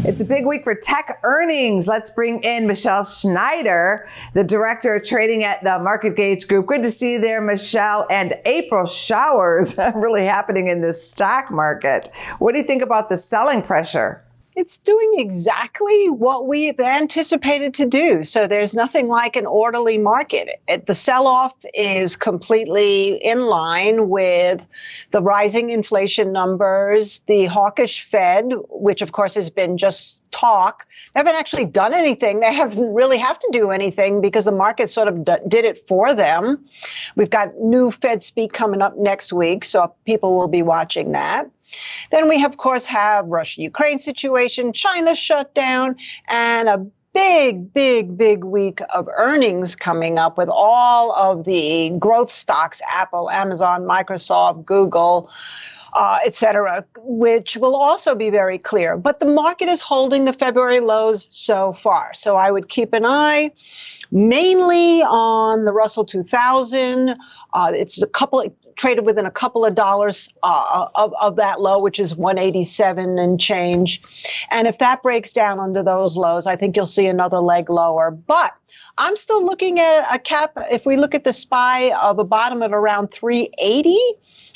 It's a big week for tech earnings. Let's bring in Michele Schneider, the director of trading at the MarketGauge Group. Good to see you there, Michele. And April showers really happening in the stock market. What do you think about the selling pressure? It's doing exactly what we've anticipated to do. So there's nothing like an orderly market. The sell-off is completely in line with the rising inflation numbers, the hawkish Fed, which of course has been just talk. They haven't actually done anything. They haven't really have to do anything because the market sort of did it for them. We've got new Fed speak coming up next week, so people will be watching that. Then we, of course, have Russia-Ukraine situation, China shutdown, and a big week of earnings coming up with all of the growth stocks, Apple, Amazon, Microsoft, Google, et cetera, which will also be very clear. But the market is holding the February lows so far. So I would keep an eye mainly on the Russell 2000. It's traded within a couple of dollars of that low, which is 187 and change. And if that breaks down under those lows, I think you'll see another leg lower. But I'm still looking at a cap, if we look at the SPY, of a bottom of around 380.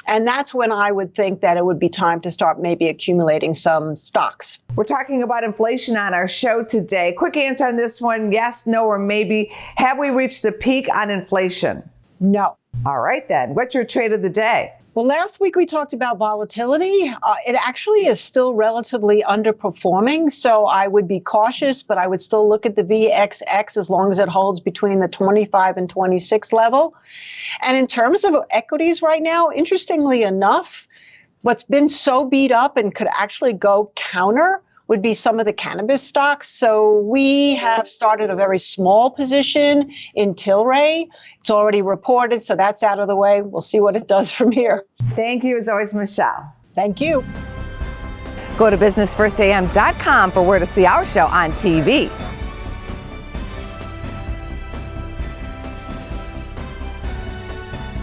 And that's when I would think that it would be time to start maybe accumulating some stocks. We're talking about inflation on our show today. Quick answer on this one, yes, no, or maybe. Have we reached the peak on inflation? No. All right, then. What's your trade of the day? Well, last week we talked about volatility. It actually is still relatively underperforming, so I would be cautious, but I would still look at the VXX as long as it holds between the 25 and 26 level. And in terms of equities right now, interestingly enough, what's been so beat up and could actually go counter would be some of the cannabis stocks. So we have started a very small position in Tilray. It's already reported, so that's out of the way. We'll see what it does from here. Thank you, as always, Michele. Thank you. Go to businessfirstam.com for where to see our show on TV.